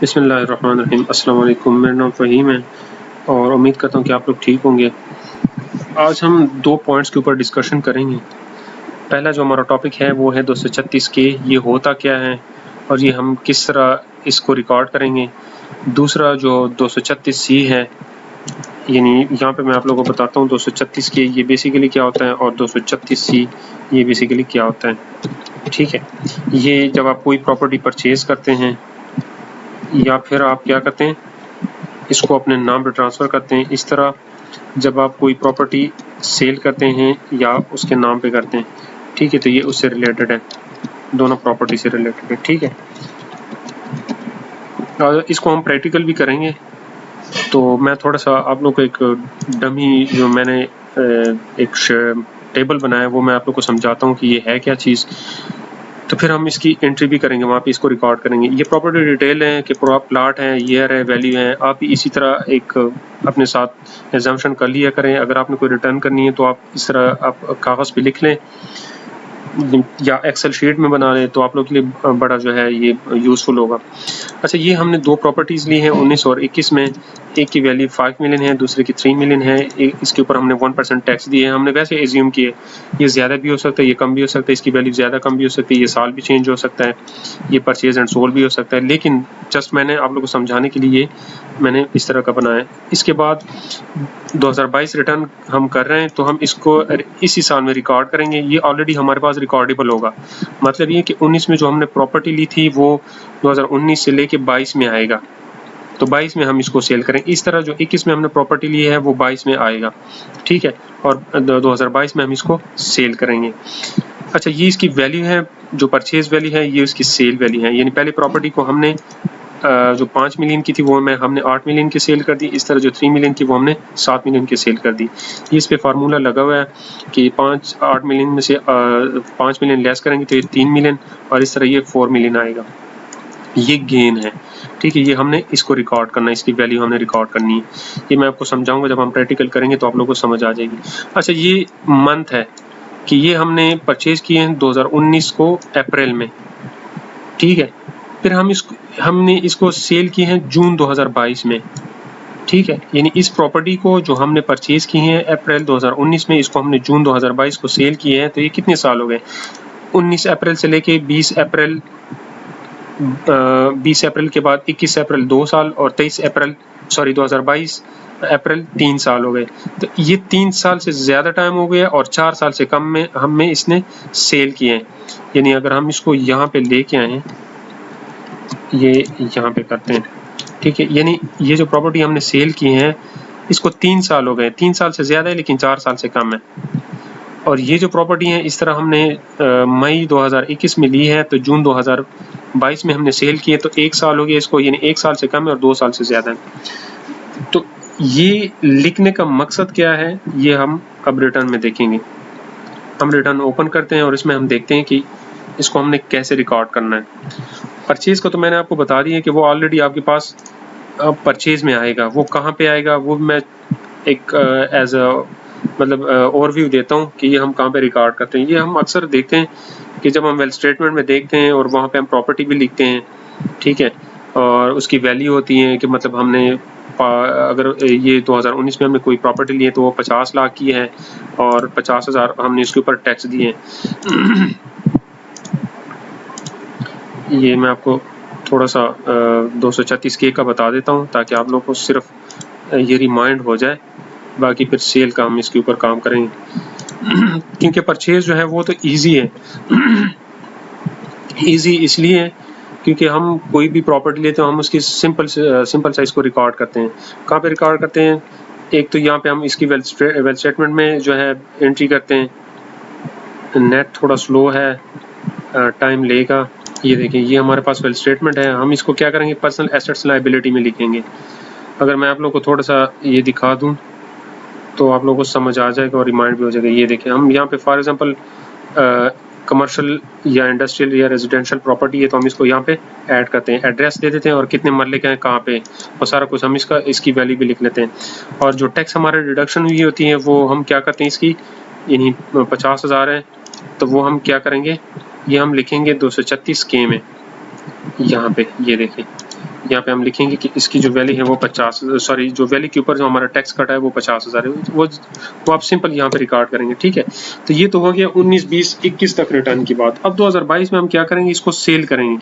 बिस्मिल्लाहिर्रहमानिर्रहीम। अस्सलाम वालेकुम। मेरा नाम फ़हीम है और उम्मीद करता हूँ कि आप लोग ठीक होंगे। आज हम 2 पॉइंट्स के ऊपर डिस्कशन करेंगे। पहला जो हमारा टॉपिक है वो है 236 के, ये होता क्या है और ये हम किस तरह इसको रिकॉर्ड करेंगे। दूसरा जो 236 सी है, यानी यहाँ पे मैं आप लोगों को बताता हूँ 236 के ये बेसिकली क्या होता है और 236 सी ये बेसिकली क्या होता है। ठीक है, ये जब आप कोई प्रॉपर्टी परचेज़ करते हैं या फिर आप क्या करते हैं, इसको अपने नाम पे ट्रांसफ़र करते हैं। इस तरह जब आप कोई प्रॉपर्टी सेल करते हैं या उसके नाम पे करते हैं, ठीक है, तो ये उससे रिलेटेड है, दोनों प्रॉपर्टी से रिलेटेड है। ठीक है, और इसको हम प्रैक्टिकल भी करेंगे। तो मैं थोड़ा सा आप लोग को एक डमी जो मैंने एक टेबल बनाया है वो मैं आप लोग को समझाता हूँ कि ये है क्या चीज़। तो फिर हम इसकी एंट्री भी करेंगे, वहाँ पे इसको रिकॉर्ड करेंगे। ये प्रॉपर्टी डिटेल है कि पूरा प्लाट है, ईयर है, वैल्यू है। आप इसी तरह एक अपने साथ एग्जाम्पशन कर लिया करें। अगर आपने कोई रिटर्न करनी है तो आप इस तरह आप कागज़ पे लिख लें या एक्सेल शीट में बना लें, तो आप लोग के लिए बड़ा जो है ये यूज़फुल होगा। अच्छा, ये हमने 2 प्रॉपर्टीज़ ली हैं 19 और 21 में। एक की वैल्यू 5 मिलियन है, दूसरे की 3 मिलियन है। इसके ऊपर हमने 1% टैक्स दिए हैं। हमने वैसे एज्यूम किए, ये ज़्यादा भी हो सकता है, ये कम भी हो सकता है, इसकी वैल्यू ज़्यादा कम भी हो सकती है, ये साल भी चेंज हो सकता है, ये परचेज एंड सोल भी हो सकता है। लेकिन जस्ट मैंने आप लोगों को समझाने के लिए मैंने इस तरह का बनाया है। इसके बाद 2022 रिटर्न हम कर रहे हैं तो हम इसको इसी साल में रिकॉर्ड करेंगे। ये ऑलरेडी हमारे पास रिकॉर्डेबल होगा। मतलब ये कि 19 में जो हमने प्रॉपर्टी ली थी वो 2019 से लेके 22 में आएगा, तो 22 में हम इसको सेल करें। इस तरह जो 21 में हमने प्रॉपर्टी ली है वो 22 में आएगा, ठीक है, और 2022 में हम इसको सेल करेंगे। अच्छा, ये इसकी वैल्यू है, जो परचेज वैल्यू है, ये इसकी सेल वैल्यू है। यानी पहले प्रॉपर्टी को हमने जो 5 मिलियन की थी वो हमने 8 मिलियन की सेल कर दी। इस तरह जो 3 मिलियन की वो हमने 7 मिलियन की सेल कर दी। ये इस पे फार्मूला लगा हुआ है कि 8 मिलियन में से 5 मिलियन लेस करेंगे तो ये 3 मिलियन और इस तरह ये 4 मिलियन आएगा। ये गेन है, ठीक है। ये हमने इसको रिकॉर्ड करना है, इसकी वैल्यू हमने रिकॉर्ड करनी है। ये मैं आपको समझाऊंगा, जब हम प्रैक्टिकल करेंगे तो आप लोगों को समझ आ जाएगी। अच्छा, ये मंथ है कि ये हमने परचेज किए हैं 2019 को अप्रैल में, ठीक है। फिर हमने इसको सेल किए हैं जून 2022 में, ठीक है। यानी इस प्रॉपर्टी को जो हमने परचेज की है अप्रैल 2019 में, इसको हमने जून 2022 को सेल किए हैं। तो ये कितने साल हो गए? 19 अप्रैल से लेके 20 अप्रैल, 20 अप्रैल के बाद 21 अप्रैल 2 साल और 2022 अप्रैल 3 साल हो गए। तो ये 3 साल से ज़्यादा टाइम हो गया और 4 साल से कम में हमें इसने सेल किए हैं। यानी अगर हम इसको यहाँ पे लेके आए, ये यहाँ पे करते हैं, ठीक है। यानी ये जो प्रॉपर्टी हमने सेल की है इसको 3 साल हो गए, 3 साल से ज़्यादा है लेकिन 4 साल से कम है। और ये जो प्रॉपर्टी है इस तरह हमने मई 2021 में ली है, तो जून 2022 में हमने सेल किए, तो 1 साल हो गया इसको, यानी 1 साल से कम है और 2 साल से ज़्यादा है। तो ये लिखने का मकसद क्या है, ये हम अब रिटर्न में देखेंगे। हम रिटर्न ओपन करते हैं और इसमें हम देखते हैं कि इसको हमने कैसे रिकॉर्ड करना है। परचेज को तो मैंने आपको बता दिया कि वो ऑलरेडी आपके पास परचेज में आएगा। वो कहाँ पे आएगा वो मैं एक एज अ मतलब ओवरव्यू देता हूँ कि ये हम कहाँ पे रिकॉर्ड करते हैं। ये हम अक्सर देखते हैं कि जब हम वेल स्टेटमेंट में देखते हैं और वहाँ पे हम प्रॉपर्टी भी लिखते हैं, ठीक है, और उसकी वैल्यू होती है कि मतलब हमने अगर ये 2019 में हमने कोई प्रॉपर्टी ली है तो वो 50 लाख की है और 50,000 हमने इसके ऊपर टैक्स दिए हैं। ये मैं आपको थोड़ा सा 236 के का बता देता हूँ ताकि आप लोग को सिर्फ ये रिमाइंड हो जाए, बाकी फिर सेल का हम इसके ऊपर काम करेंगे। क्योंकि परचेज जो है वो तो इजी है। इजी इसलिए है क्योंकि हम कोई भी प्रॉपर्टी लेते हैं हम उसकी सिंपल साइज को रिकॉर्ड करते हैं। कहाँ पे रिकॉर्ड करते हैं? एक तो यहाँ पे हम इसकी वेल स्टेटमेंट में जो है एंट्री करते हैं। नेट थोड़ा स्लो है, टाइम लेगा। ये देखिए, ये हमारे पास वेल स्टेटमेंट है। हम इसको क्या करेंगे, पर्सनल एसेट्स लायबिलिटी में लिखेंगे। अगर मैं आप लोगों को थोड़ा सा ये दिखा दूं तो आप लोगों को समझ आ जाएगा और रिमाइंड भी हो जाएगा। ये देखिए, हम यहाँ पे फॉर एग्जांपल कमर्शियल या इंडस्ट्रियल या रेजिडेंशियल प्रॉपर्टी है तो हम इसको यहाँ पे ऐड करते हैं, एड्रेस दे देते हैं और कितने मरले का है कहाँ पे, और सारा कुछ हम इसकी वैल्यू भी लिख लेते हैं। और जो टैक्स हमारे डिडक्शन हुई होती है वो हम क्या करते हैं, इसकी यानी 50,000 है तो वो हम क्या करेंगे, ये हम लिखेंगे 236 के में। यहाँ पे ये देखें, यहाँ पे हम लिखेंगे कि इसकी जो वैल्यू है वो 50, सॉरी जो वैल्यू के ऊपर जो हमारा टैक्स कटा है वो 50,000 है, वो आप सिंपल यहाँ पे रिकॉर्ड करेंगे। ठीक है, तो ये तो हो गया 19, 20, 21 तक रिटर्न की बात। अब 2022 में हम क्या करेंगे, इसको सेल करेंगे।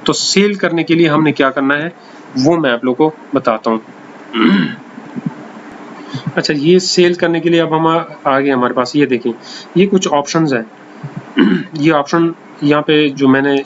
तो सेल करने के लिए हमने क्या करना है वो मैं आप लोग को बताता हूँ। अच्छा, ये सेल करने के लिए अब हम आ गए हमारे पास, ये देखें ये कुछ ऑप्शंस है। ये ऑप्शन यहाँ पे जो मैंने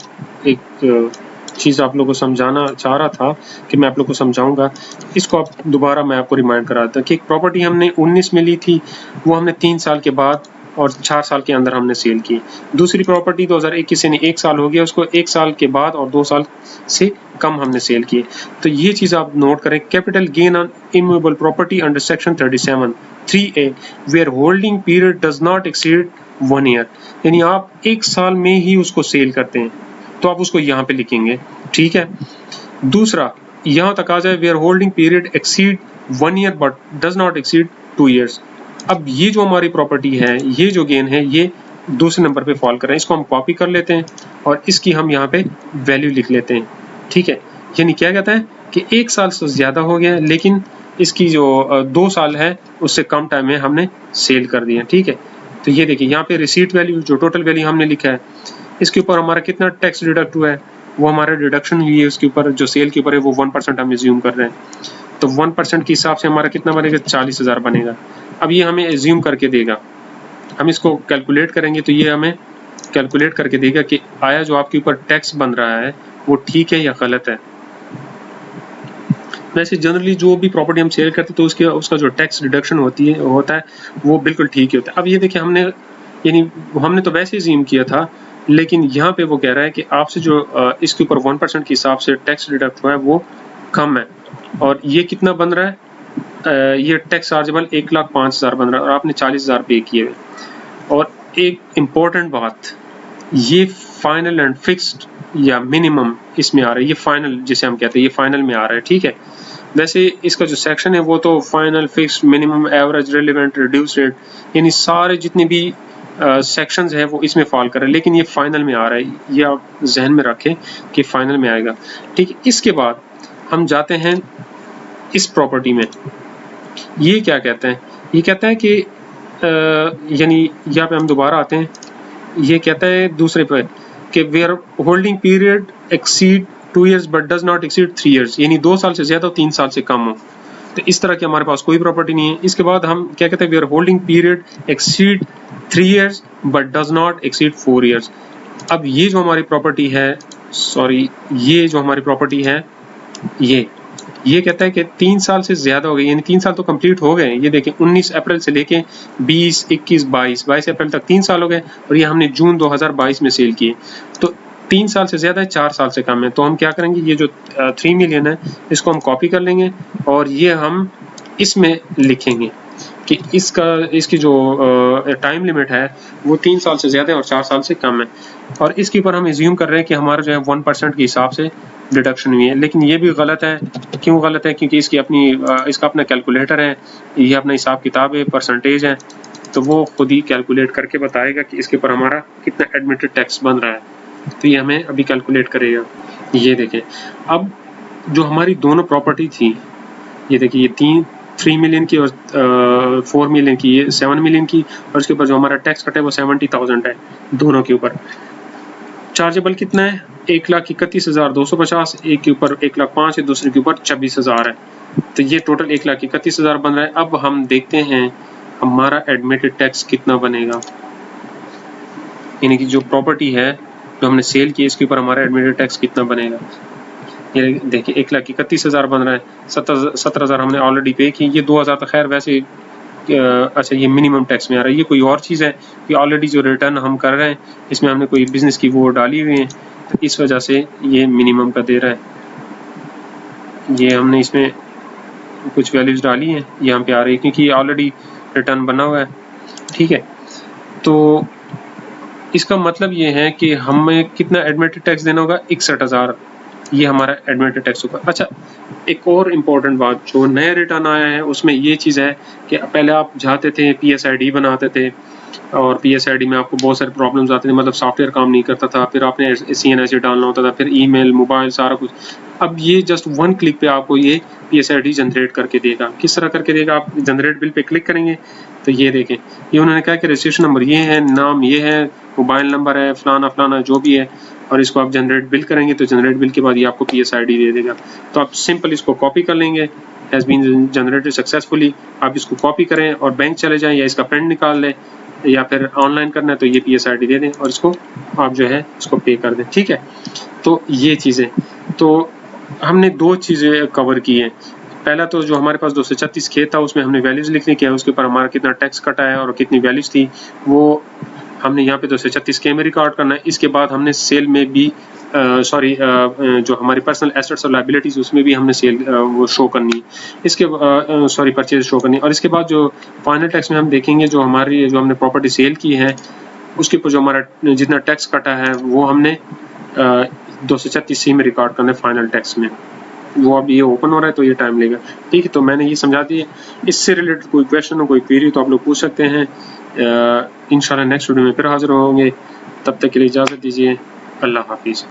एक चीज़ आप लोगों को समझाना चाह रहा था कि मैं आप लोग को समझाऊंगा, इसको आप दोबारा मैं आपको रिमाइंड कराता कि एक प्रॉपर्टी हमने 19 में ली थी, वो हमने 3 साल के बाद और 4 साल के अंदर हमने सेल की। दूसरी प्रॉपर्टी 2021 यानी 1 साल हो गया, उसको 1 साल के बाद और 2 साल से कम हमने सेल किए। तो ये चीज़ आप नोट करें, capital gain on immovable property under section 37 3A where holding period does not exceed 1 year, यानी आप 1 साल में ही उसको सेल करते हैं तो आप उसको यहाँ पे लिखेंगे। ठीक है, दूसरा यहाँ तक आ जाए where holding period exceed 1 year but does not exceed 2 years. अब ये जो हमारी प्रॉपर्टी है, ये जो गेन है, ये दूसरे नंबर पे फॉल कर रहे हैं, इसको हम कॉपी कर लेते हैं और इसकी हम यहाँ पे वैल्यू लिख लेते हैं। ठीक है, यानी क्या कहता है कि 1 साल से ज्यादा हो गया लेकिन इसकी जो 2 साल है उससे कम टाइम में हमने सेल कर दिया। ठीक है, तो ये देखिए यहाँ पे रिसीट वैल्यू जो टोटल वैल्यू हमने लिखा है, इसके ऊपर हमारा कितना टैक्स डिडक्ट हुआ है, वो हमारा डिडक्शन हुई है उसके ऊपर, जो सेल के ऊपर है वो 1% हम एज्यूम कर रहे हैं। तो 1% के हिसाब से हमारा कितना बनेगा, 40,000 बनेगा। अब ये हमें एज्यूम करके देगा, हम इसको कैलकुलेट करेंगे तो ये हमें कैलकुलेट करके देगा कि आया जो आपके ऊपर टैक्स बन रहा है वो ठीक है या गलत है। वैसे जनरली जो भी प्रॉपर्टी हम सेल करते हैं तो उसका जो टैक्स डिडक्शन होता है वो बिल्कुल ठीक ही होता है। अब ये देखिए हमने तो वैसे एज्यूम किया था, लेकिन यहाँ पे वो कह रहा है कि आपसे जो इसके ऊपर 1% के हिसाब से टैक्स डिडक्ट हुआ है वो कम है, और ये कितना बन रहा है, ये टैक्स चार्जेबल 1,05,000 बन रहा है और आपने 40,000 पे किए हुए। और एक इम्पोर्टेंट बात, ये फाइनल एंड फिक्स्ड या मिनिमम इसमें आ रहा है, ये फाइनल जिसे हम कहते हैं ये फाइनल में आ रहा है। ठीक है, वैसे इसका जो सेक्शन है वो तो final, fixed, minimum, average, relevant, reduce rate, यानी सारे जितने भी सेक्शंस है वो इसमें फॉल कर रहे हैं, लेकिन ये फाइनल में आ रहा है, ये आप जहन में रखें कि फाइनल में आएगा। ठीक है, इसके बाद हम जाते हैं इस प्रॉपर्टी में। ये क्या कहते हैं, ये कहता है कि यानी यहाँ पे हम दोबारा आते हैं, ये कहता है दूसरे पे कि where holding period exceed 2 years but does not exceed 3 years, यानी 2 साल से ज्यादा 3 साल से कम हो। तो इस तरह की हमारे पास कोई प्रॉपर्टी नहीं है। इसके बाद हम क्या कहते हैं, where holding period exceed 3 years but does not exceed 4 years। अब ये जो हमारी प्रॉपर्टी है, सॉरी ये जो हमारी प्रॉपर्टी है, ये कहता है कि 3 साल से ज्यादा हो गए, यानी 3 साल तो कंप्लीट हो गए। ये देखें 19 अप्रैल से लेके 20, 21, 22 अप्रैल तक 3 साल हो गए और ये हमने जून 2022 में सेल किए। तो 3 साल से ज्यादा है, 4 साल से कम है। तो हम क्या करेंगे, ये जो 3 मिलियन है इसको हम कॉपी कर लेंगे और ये हम इसमें लिखेंगे कि इसकी जो टाइम लिमिट है वो 3 साल से ज्यादा है और 4 साल से कम है। और इसके ऊपर हम एज्यूम कर रहे हैं कि हमारा जो है 1% के हिसाब से डिडक्शन हुई है, लेकिन ये भी गलत है। क्यों गलत है, क्योंकि इसका अपना कैलकुलेटर है, ये अपना हिसाब किताब है, परसेंटेज है, तो वो खुद ही कैलकुलेट करके बताएगा कि इसके ऊपर हमारा कितना एडमिटेड टैक्स बन रहा है। तो ये हमें अभी कैलकुलेट करेगा। ये देखें, अब जो हमारी दोनों प्रॉपर्टी थी, ये देखिए ये 3 मिलियन की और 4 मिलियन की, ये 7 मिलियन की, और उसके ऊपर जो हमारा टैक्स कटा है वो 70,000 है दोनों के ऊपर। चार्जेबल कितना है, 1,31,250, एक के ऊपर 1,05,000 है, दूसरे के ऊपर 26,000 है। तो ये टोटल 1,31,000 बन रहा है। अब हम देखते हैं हमारा एडमिटेड टैक्स कितना बनेगा, यानी कि जो प्रॉपर्टी है जो हमने सेल की इसके ऊपर हमारा एडमिटेड टैक्स कितना बनेगा। ये देखिए 1,31,000 बन रहा है, 17,000 हमने ऑलरेडी पे की, ये 2,000 तो खैर वैसे अच्छा ये मिनिमम टैक्स में आ रहा है। ये कोई और चीज़ है कि ऑलरेडी जो रिटर्न हम कर रहे हैं इसमें हमने कोई बिजनेस की वो डाली हुई है, तो इस वजह से ये मिनिमम का दे रहा है। ये हमने इसमें कुछ वैल्यूज डाली हैं, यहाँ पे आ रही है क्योंकि ये ऑलरेडी रिटर्न बना हुआ है। ठीक है, तो इसका मतलब ये है कि हमें कितना एडमिटेड टैक्स देना होगा, 61,000, ये हमारा एडमिटेड टैक्स होगा। अच्छा, एक और इम्पोर्टेंट बात, जो नया रिटर्न आया है उसमें ये चीज़ है कि पहले आप जाते थे PSID बनाते थे, और PSID में आपको बहुत सारे प्रॉब्लम्स आते थे, मतलब सॉफ्टवेयर काम नहीं करता था, फिर आपने CNIC डालना होता था, फिर ईमेल, मोबाइल, सारा कुछ। अब ये जस्ट 1 क्लिक पे आपको ये PSID जनरेट करके देगा। किस तरह करके देगा? आप जनरेट बिल पे क्लिक करेंगे तो ये देखें, ये उन्होंने कहा कि रजिस्ट्रेशन नंबर ये है, नाम ये है, मोबाइल नंबर है, फलाना फलाना जो भी है, और इसको आप जनरेट बिल करेंगे तो जनरेट बिल के बाद ये आपको PSID दे देगा। तो आप सिंपल इसको कॉपी कर लेंगे, हैज़ बीन जनरेटेड सक्सेसफुली। आप इसको कॉपी करें और बैंक चले जाएं या इसका प्रिंट निकाल लें, या फिर ऑनलाइन करना है तो ये PSID दे दें और इसको आप जो है इसको पे कर दें। ठीक है, तो ये चीज़ें, तो हमने 2 चीज़ें कवर की हैं। पहला तो जो हमारे पास 236 खेत था उसमें हमने वैल्यूज़ लिखने किया, उसके ऊपर हमारा कितना टैक्स कटा है और कितनी वैल्यूज़ थी वो हमने यहाँ पे 236 के में रिकॉर्ड करना है। इसके बाद हमने सेल में भी जो हमारी पर्सनल एसेट्स और लायबिलिटीज उसमें भी हमने सेल वो शो करनी है। इसके परचेज शो करनी है। और इसके बाद जो फाइनल टैक्स में हम देखेंगे जो हमने प्रॉपर्टी सेल की है उसके ऊपर जो हमारा जितना टैक्स कटा है वो हमने 236C में रिकॉर्ड करना है फाइनल टैक्स में। वो अब ये ओपन हो रहा है तो ये टाइम लेगा। ठीक है, तो मैंने ये समझा दिया। इससे रिलेटेड कोई क्वेश्चन हो, कोई क्वेरी तो आप लोग पूछ सकते हैं। इंशाल्लाह नेक्स्ट वीडियो में फिर हाजिर होंगे। तब तक के लिए इजाज़त दीजिए। अल्लाह हाफिज़।